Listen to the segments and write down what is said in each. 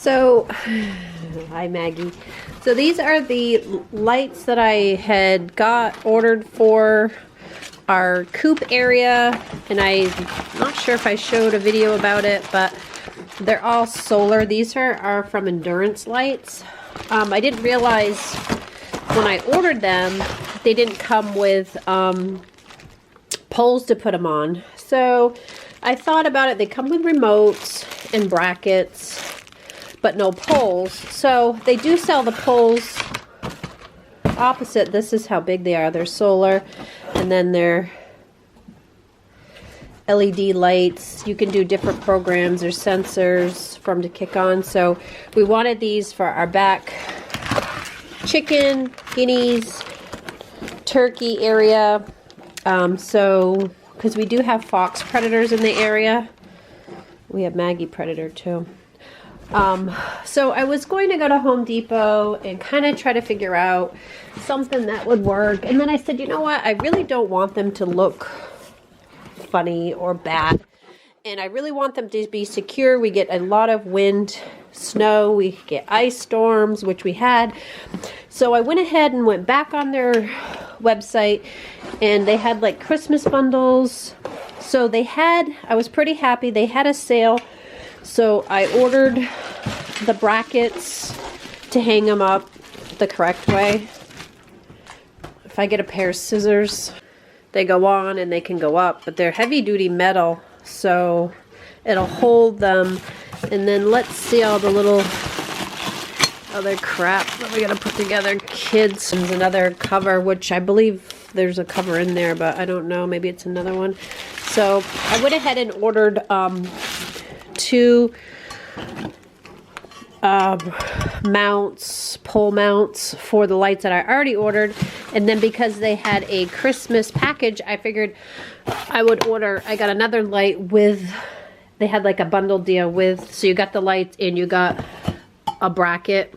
So, hi Maggie. So these are the lights that I had ordered for our coop area, and I'm not sure if I showed a video about it, but they're all solar. These are from Endurance Lights. I didn't realize when I ordered them, they didn't come with poles to put them on. So I thought about it. They come with remotes and brackets, but no poles. So they do sell the poles opposite. This is how big they are. They're solar, and then they're LED lights. You can do different programs or sensors for them to kick on. So we wanted these for our back chicken, guineas, turkey area. Because we do have fox predators in the area. We have Maggie predator too. So I was going to go to Home Depot and kind of try to figure out something that would work. And then I said, you know what? I really don't want them to look funny or bad. And I really want them to be secure. We get a lot of wind, snow, we get ice storms, which we had. So I went ahead and went back on their website, and they had like Christmas bundles. So I was pretty happy. They had a sale. So I ordered the brackets to hang them up the correct way. If I get a pair of scissors, they go on and they can go up, but they're heavy duty metal, so it'll hold them. And then let's see all the little other crap that we gotta put together. Kids, there's another cover, which I believe there's a cover in there, but I don't know, maybe it's another one. So I went ahead and ordered two pole mounts for the lights that I already ordered. And then because they had a Christmas package, I figured I would order, I got another light with, they had like a bundle deal with, so you got the lights and you got a bracket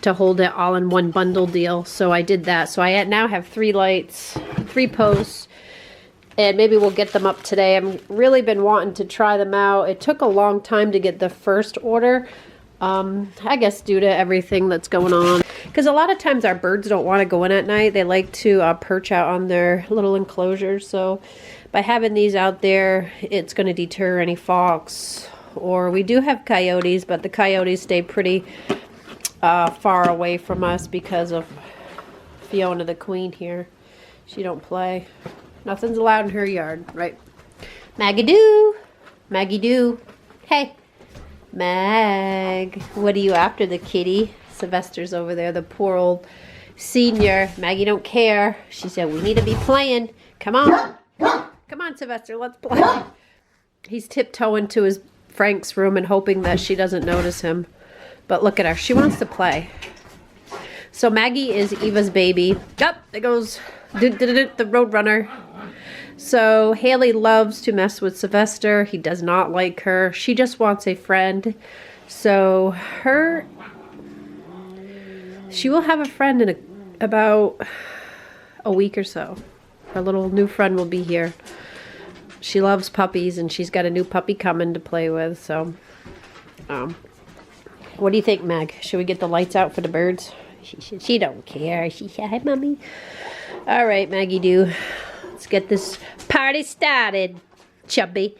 to hold it all in one bundle deal. So I did that. So I now have 3 lights, 3 posts, and maybe we'll get them up today. I've really been wanting to try them out. It took a long time to get the first order. I guess due to everything that's going on. Because a lot of times our birds don't want to go in at night. They like to perch out on their little enclosures. So by having these out there, it's going to deter any fox. Or we do have coyotes, but the coyotes stay pretty far away from us because of Fiona the Queen here. She don't play. Nothing's allowed in her yard, right? Maggie-doo! Maggie-doo! Hey! Mag, what are you after, the kitty? Sylvester's over there, the poor old senior. Maggie don't care. She said, we need to be playing. Come on. Come on, Sylvester, let's play. He's tiptoeing to his Frank's room and hoping that she doesn't notice him. But look at her. She wants to play. So Maggie is Eva's baby. Up, there goes the Roadrunner. So Haley loves to mess with Sylvester. He does not like her. She just wants a friend. So she will have a friend in about a week or so. Her little new friend will be here. She loves puppies, and she's got a new puppy coming to play with. So, what do you think, Mag? Should we get the lights out for the birds? She don't care. She said, hi, Mommy. All right, Maggie do. Let's get this party started. Chubby.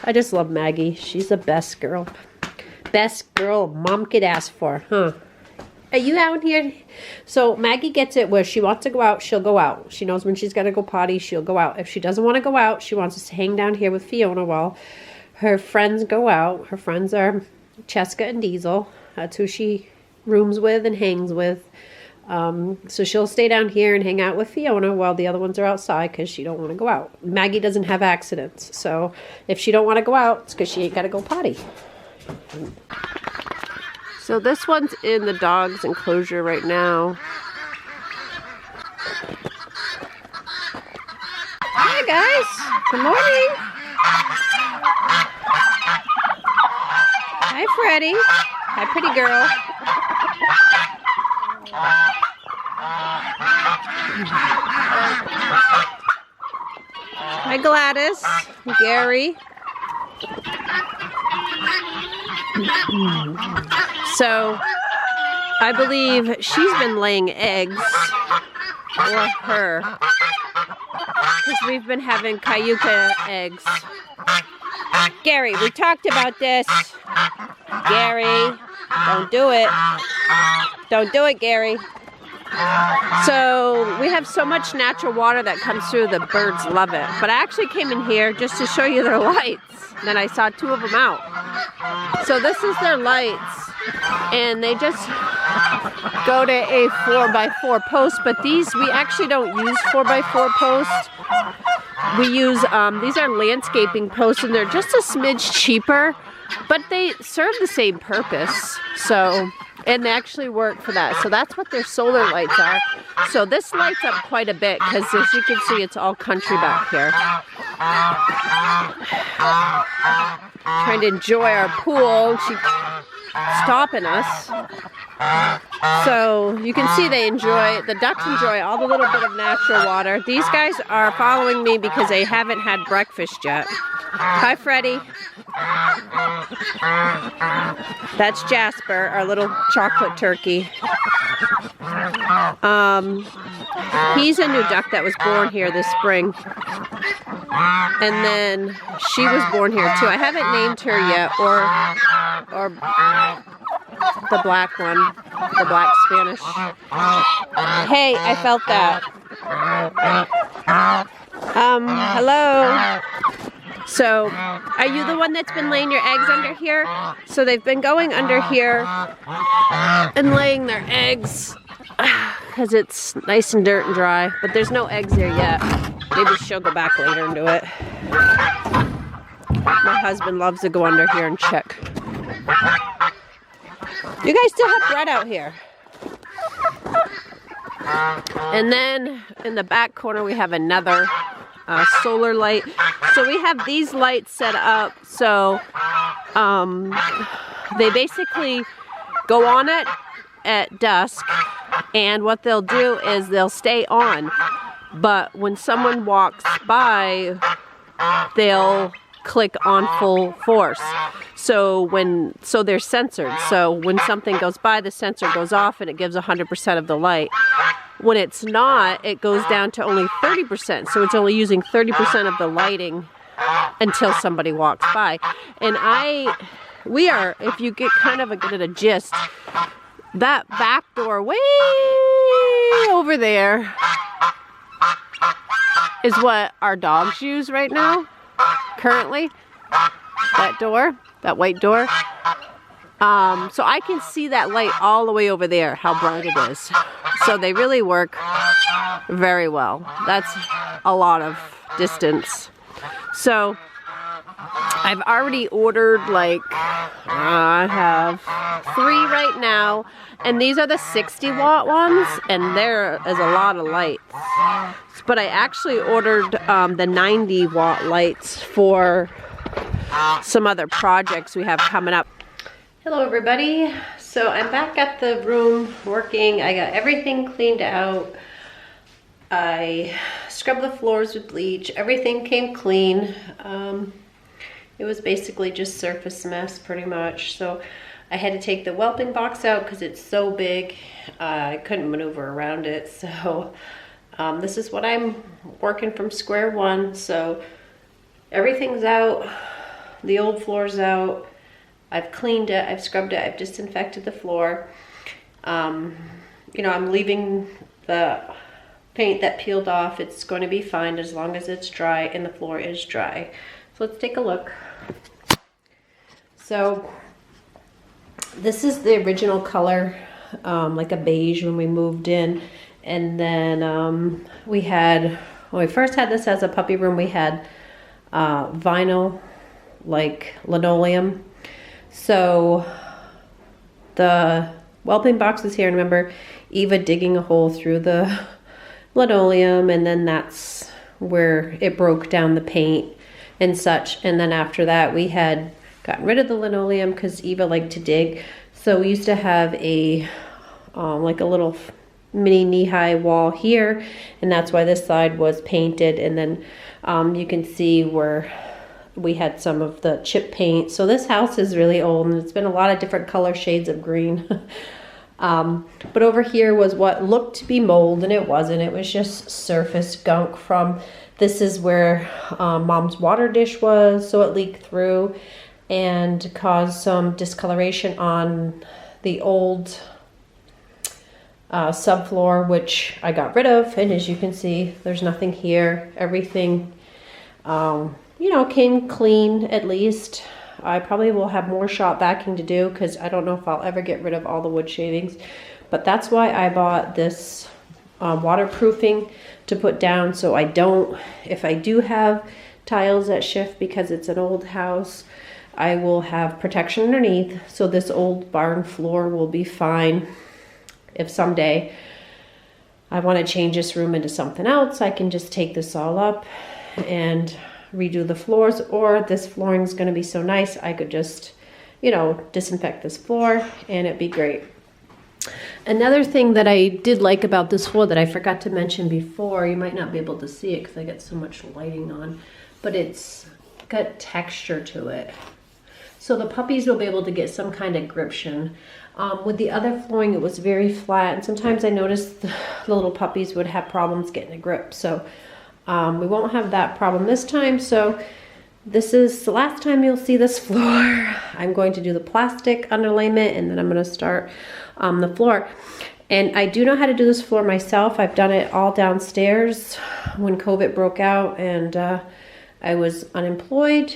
I just love Maggie. She's the best girl. Best girl Mom could ask for, huh? Are you out here? So Maggie gets it where she wants to go out, she'll go out. She knows when she's got to go potty, she'll go out. If she doesn't want to go out, she wants us to hang down here with Fiona while her friends go out. Her friends are Cheska and Diesel. That's who she rooms with and hangs with. So she'll stay down here and hang out with Fiona while the other ones are outside because she don't want to go out. Maggie doesn't have accidents, so if she don't want to go out, it's because she ain't got to go potty. So this one's in the dog's enclosure right now. Hi guys, good morning. Hi Freddie. Hi pretty girl. Hi Gladys, Gary. So I believe she's been laying eggs, or her, because we've been having cayuca eggs. Gary, we talked about this. Gary, don't do it. Don't do it, Gary. So we have so much natural water that comes through, the birds love it. But I actually came in here just to show you their lights. Then I saw 2 of them out. So this is their lights. And they just go to a 4x4 post. But these, we actually don't use 4x4 posts. We use, these are landscaping posts, and they're just a smidge cheaper. But they serve the same purpose. So, and they actually work for that. So that's what their solar lights are. So this lights up quite a bit because, as you can see, it's all country back here. Trying to enjoy our pool. She's stopping us. So you can see they enjoy, the ducks enjoy all the little bit of natural water. These guys are following me because they haven't had breakfast yet. Hi, Freddie. That's Jasper, our little chocolate turkey. He's a new duck that was born here this spring. And then she was born here too. I haven't named her yet, or the black one, the black Spanish. Hey, I felt that. Hello. So, are you the one that's been laying your eggs under here? So they've been going under here and laying their eggs because it's nice and dirt and dry, but there's no eggs there yet. Maybe she'll go back later and do it. My husband loves to go under here and check. You guys still have bread out here. And then in the back corner we have another solar light. So we have these lights set up so they basically go on at dusk, and what they'll do is they'll stay on, but when someone walks by they'll click on full force. So they're censored. So when something goes by, the sensor goes off and it gives 100% of the light. When it's not, it goes down to only 30%. So it's only using 30% of the lighting until somebody walks by. And we are, if you get kind of get a gist, that back door way over there is what our dogs use right now, currently. That door, that white door. So I can see that light all the way over there, how bright it is. So they really work very well. That's a lot of distance. So I've already ordered, like, I have 3 right now, and these are the 60-watt ones, and there is a lot of lights. But I actually ordered the 90-watt lights for some other projects we have coming up. Hello everybody. So I'm back at the room working. I got everything cleaned out. I scrubbed the floors with bleach. Everything came clean. It was basically just surface mess pretty much. So I had to take the whelping box out because it's so big. I couldn't maneuver around it. So this is what I'm working from square one. So everything's out. The old floor's out. I've cleaned it, I've scrubbed it, I've disinfected the floor. You know, I'm leaving the paint that peeled off. It's going to be fine as long as it's dry and the floor is dry. So let's take a look. So this is the original color, like a beige when we moved in. And then we had, when we first had this as a puppy room, we had vinyl, like linoleum. So the whelping box is here, and remember Eva digging a hole through the linoleum, and then that's where it broke down the paint and such. And then after that we had gotten rid of the linoleum because Eva liked to dig. So we used to have a like a little mini knee-high wall here, and that's why this side was painted. And then you can see where we had some of the chip paint. So this house is really old, and it's been a lot of different color shades of green. But over here was what looked to be mold, and it wasn't. It was just surface gunk from, this is where Mom's water dish was, so it leaked through and caused some discoloration on the old subfloor, which I got rid of. And as you can see, there's nothing here. Everything, you know, came clean at least. I probably will have more shop vacuuming to do because I don't know if I'll ever get rid of all the wood shavings. But that's why I bought this waterproofing to put down, so I don't, if I do have tiles that shift because it's an old house, I will have protection underneath. So this old barn floor will be fine. If someday I want to change this room into something else, I can just take this all up and redo the floors, or this flooring is going to be so nice I could just, you know, disinfect this floor and it'd be great. Another thing that I did like about this floor that I forgot to mention before, you might not be able to see it because I got so much lighting on, but it's got texture to it. So the puppies will be able to get some kind of gription. With the other flooring, it was very flat, and sometimes I noticed the little puppies would have problems getting a grip. So we won't have that problem this time. So this is the last time you'll see this floor. I'm going to do the plastic underlayment, and then I'm going to start the floor. And I do know how to do this floor myself. I've done it all downstairs when COVID broke out, and I was unemployed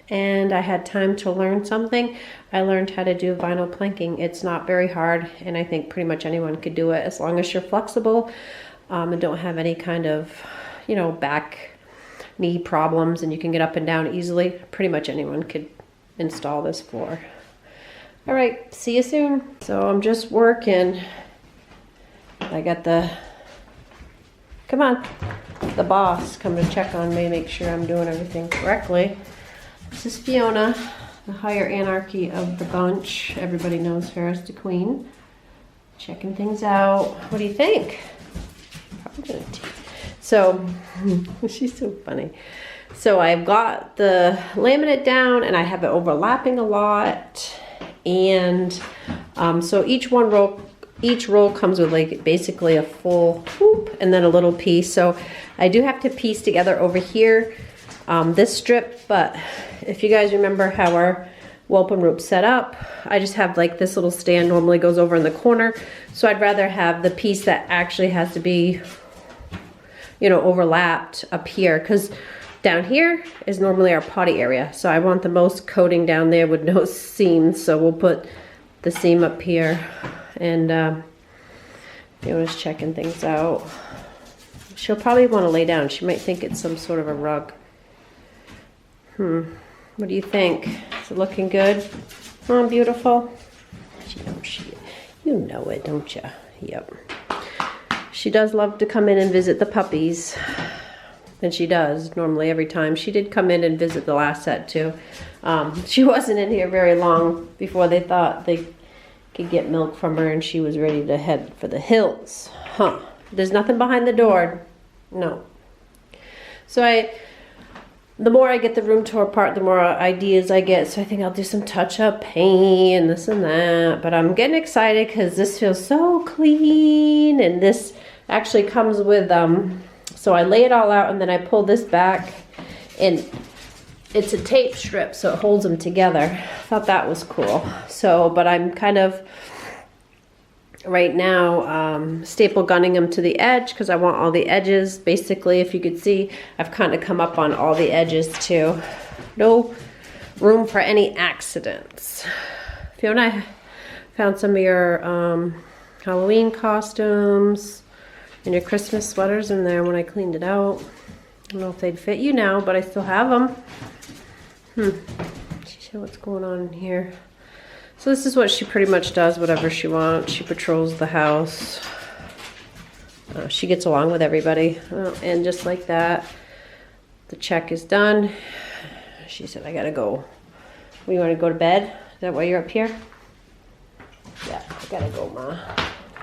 and I had time to learn something. I learned how to do vinyl planking. It's not very hard, and I think pretty much anyone could do it as long as you're flexible and don't have any kind of, you know, back knee problems, and you can get up and down easily. Pretty much anyone could install this floor. All right, see you soon. So I'm just working. I got the, come on, the boss come to check on me, make sure I'm doing everything correctly. This is Fiona, the higher anarchy of the bunch. Everybody knows her as the queen. Checking things out. What do you think? So, she's so funny. So I've got the laminate down, and I have it overlapping a lot. And so each roll comes with like basically a full whoop and then a little piece. So I do have to piece together over here this strip, but if you guys remember how our whelping rope's set up, I just have like this little stand normally goes over in the corner. So I'd rather have the piece that actually has to be, you know, overlapped up here, because down here is normally our potty area. So I want the most coating down there with no seams. So we'll put the seam up here, and Fiona's checking things out. She'll probably want to lay down. She might think it's some sort of a rug. What do you think? Is it looking good? Oh, beautiful. You know it, don't you? Yep. She does love to come in and visit the puppies. And she does, normally every time. She did come in and visit the last set too. She wasn't in here very long before they thought they could get milk from her, and she was ready to head for the hills. There's nothing behind the door. No. So the more I get the room tore apart, the more ideas I get. So I think I'll do some touch-up paint and this and that. But I'm getting excited because this feels so clean. And this actually comes with, so I lay it all out and then I pull this back. And it's a tape strip, so it holds them together. I thought that was cool. So, but I'm kind of, right now, staple gunning them to the edge because I want all the edges. Basically, if you could see, I've kind of come up on all the edges too. No room for any accidents. Fiona, I found some of your Halloween costumes and your Christmas sweaters in there when I cleaned it out. I don't know if they'd fit you now, but I still have them. See what's going on in here. So this is what she pretty much does, whatever she wants. She patrols the house. She gets along with everybody. And just like that, the check is done. She said, I gotta go. You want to go to bed? Is that why you're up here? Yeah, I gotta go, Ma.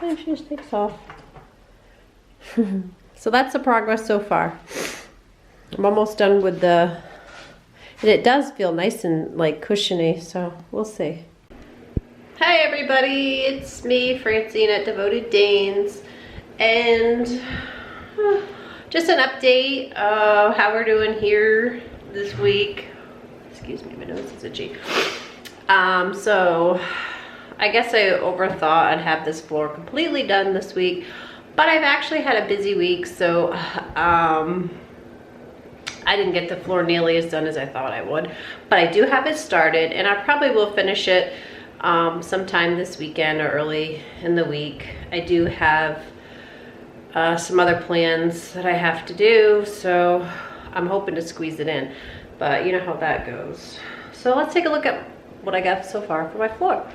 And she just takes off. So that's the progress so far. I'm almost done with the And it does feel nice and like cushiony, so we'll see. Hi everybody, it's me, Francine at Devoted Danes, and just an update of how we're doing here this week. Excuse me, my nose is itchy. So I guess I overthought I'd have this floor completely done this week, but I've actually had a busy week, so I didn't get the floor nearly as done as I thought I would, but I do have it started, and I probably will finish it sometime this weekend or early in the week. I do have some other plans that I have to do, so I'm hoping to squeeze it in, but you know how that goes. So let's take a look at what I got so far for my floor.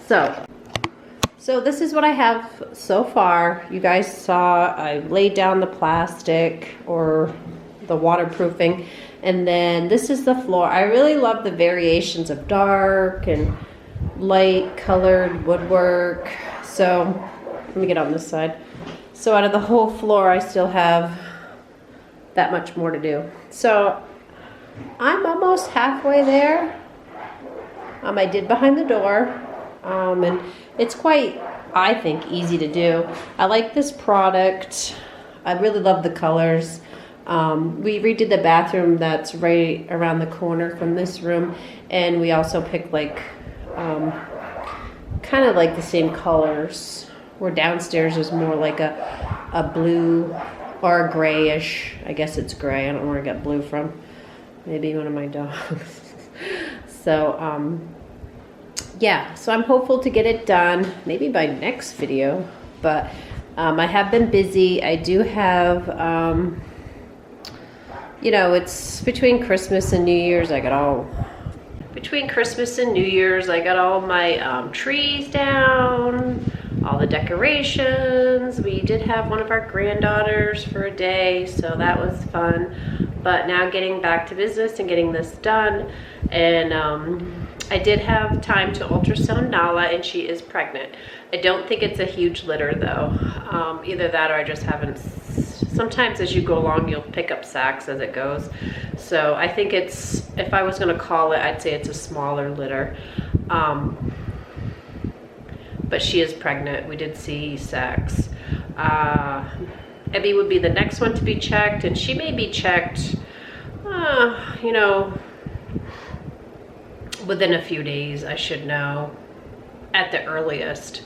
So this is what I have so far. You guys saw I laid down the plastic or the waterproofing, and then this is the floor. I really love the variations of dark and light colored woodwork. So let me get on this side. So out of the whole floor, I still have that much more to do. So I'm almost halfway there. I did behind the door, and it's quite, I think, easy to do. I like this product. I really love the colors. We redid the bathroom that's right around the corner from this room, and we also picked like kind of like the same colors, where downstairs is more like a blue or a grayish. I guess it's gray. I don't know where I got blue from. Maybe one of my dogs. So yeah, so I'm hopeful to get it done maybe by next video, but I have been busy. I do have you know, it's between Christmas and New Year's. Between Christmas and New Year's, I got all my trees down, all the decorations. We did have one of our granddaughters for a day, so that was fun. But now getting back to business and getting this done, and I did have time to ultrasound Nala, and she is pregnant. I don't think it's a huge litter though. Either that or I just haven't. Sometimes as you go along, you'll pick up sacs as it goes. So I think it's, if I was gonna call it, I'd say it's a smaller litter. But she is pregnant. We did see sacs. Ebby would be the next one to be checked, and she may be checked, you know, within a few days. I should know at the earliest.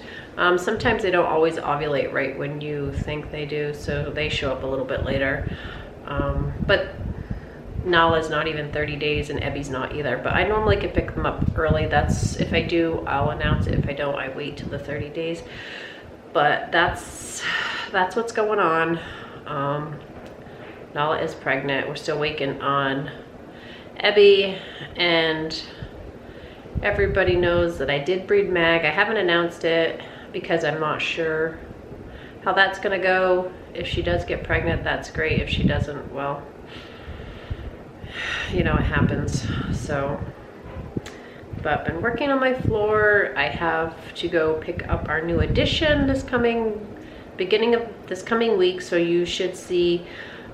Sometimes they don't always ovulate right when you think they do, so they show up a little bit later. But Nala's not even 30 days and Ebby's not either, but I normally can pick them up early. That's, if I do, I'll announce it. If I don't, I wait till the 30 days. But that's what's going on. Nala is pregnant. We're still waiting on Ebby, and everybody knows that I did breed Mag. I haven't announced it because I'm not sure how that's gonna go. If she does get pregnant, that's great. If she doesn't, well, you know, it happens. So, but been working on my floor. I have to go pick up our new addition beginning of this coming week, so you should see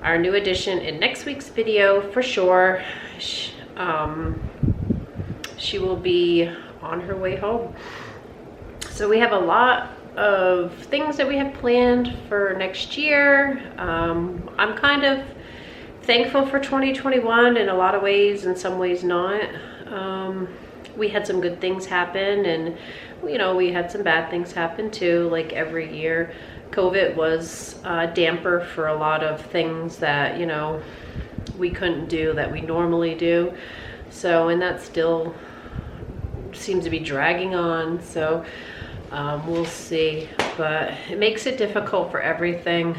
our new addition in next week's video for sure. She will be on her way home. So we have a lot of things that we have planned for next year. I'm kind of thankful for 2021 in a lot of ways, in some ways not. We had some good things happen, and you know, we had some bad things happen too, like every year. COVID was a damper for a lot of things that, you know, we couldn't do that we normally do. So, and that still seems to be dragging on, so we'll see. But it makes it difficult for everything.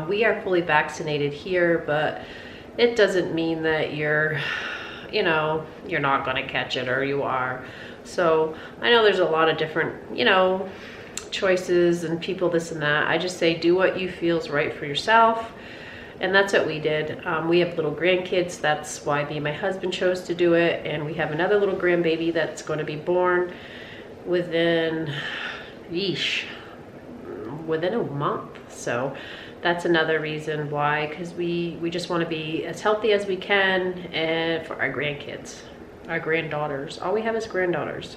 We are fully vaccinated here, but it doesn't mean that you're, you know, you're not going to catch it, or you are. So I know there's a lot of different, you know, choices and people this and that. I just say do what you feel is right for yourself, and that's what we did. We have little grandkids. That's why me and my husband chose to do it, and we have another little grandbaby that's going to be born within a month. So that's another reason why, because we just want to be as healthy as we can, and for our grandkids, our granddaughters. All we have is granddaughters.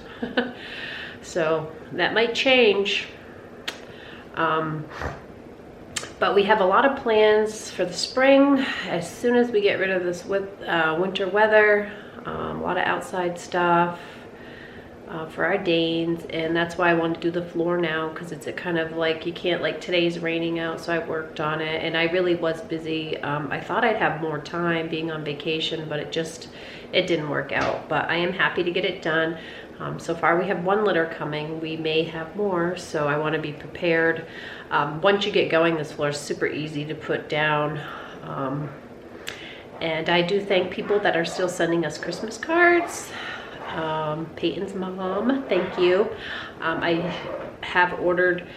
So that might change. But we have a lot of plans for the spring. As soon as we get rid of this winter weather, a lot of outside stuff for our Danes, and that's why I want to do the floor now, because it's a kind of like, you can't, like today's raining out, so I worked on it, and I really was busy. I thought I'd have more time being on vacation, but it didn't work out. But I am happy to get it done. So far we have 1 litter coming. We may have more, so I want to be prepared. Once you get going, this floor is super easy to put down. And I do thank people that are still sending us Christmas cards. Peyton's mom, thank you. I have ordered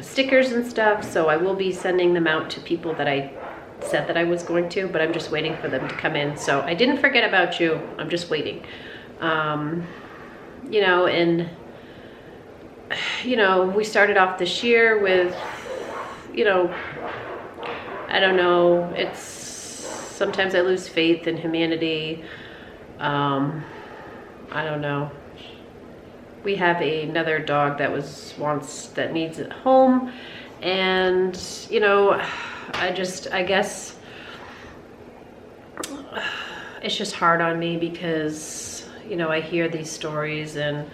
stickers and stuff, so I will be sending them out to people that I said that I was going to, but I'm just waiting for them to come in. So I didn't forget about you. I'm just waiting. You know, and you know, we started off this year with, you know, I don't know, it's sometimes I lose faith in humanity. I don't know. We have another dog that that needs a home, and you know, I guess it's just hard on me, because you know, I hear these stories, and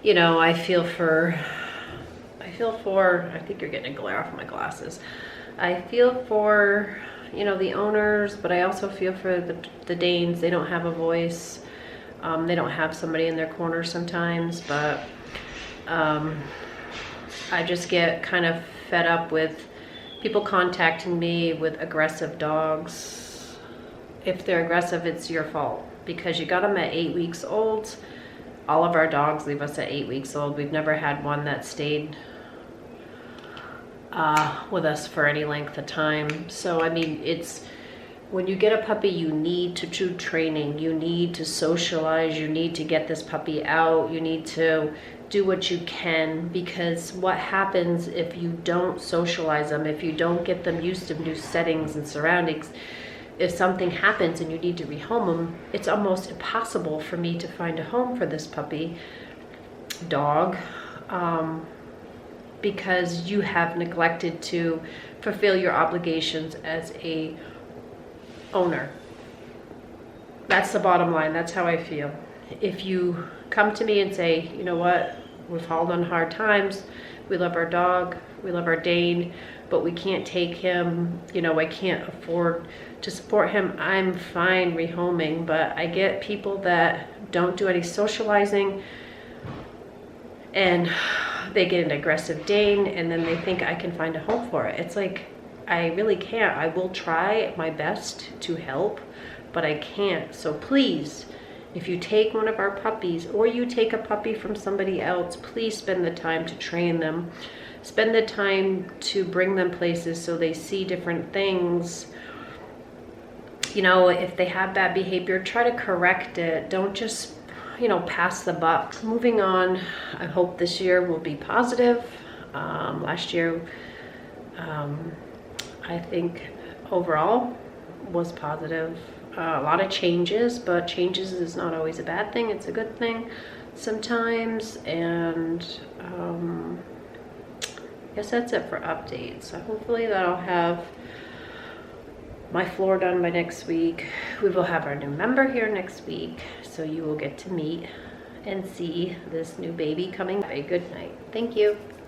you know, I feel for, I think you're getting a glare off my glasses. I feel for, you know, the owners, but I also feel for the Danes. They don't have a voice. They don't have somebody in their corner sometimes, but I just get kind of fed up with people contacting me with aggressive dogs. If they're aggressive, it's your fault, because you got them at 8 weeks old. All of our dogs leave us at 8 weeks old. We've never had one that stayed with us for any length of time. So I mean, it's, when you get a puppy, you need to do training, you need to socialize, you need to get this puppy out, you need to do what you can, because what happens if you don't socialize them, if you don't get them used to new settings and surroundings, if something happens and you need to rehome them, it's almost impossible for me to find a home for this puppy dog, because you have neglected to fulfill your obligations as a owner. That's the bottom line. That's how I feel. If you come to me and say, you know what, we've hauled on hard times, we love our dog, we love our Dane, but we can't take him, you know, I can't afford to support him, I'm fine rehoming. But I get people that don't do any socializing, and they get an aggressive Dane, and then they think I can find a home for it. It's like, I really can't. I will try my best to help, but I can't. So please, if you take one of our puppies, or you take a puppy from somebody else, please spend the time to train them. Spend the time to bring them places so they see different things. You know, if they have bad behavior, try to correct it. Don't just, you know, pass the buck. Moving on, I hope this year will be positive. Last year, I think overall was positive. A lot of changes, but changes is not always a bad thing. It's a good thing sometimes. And I guess that's it for updates. So hopefully that'll have my floor done by next week. We will have our new member here next week, so you will get to meet and see this new baby coming. Have a good night. Thank you.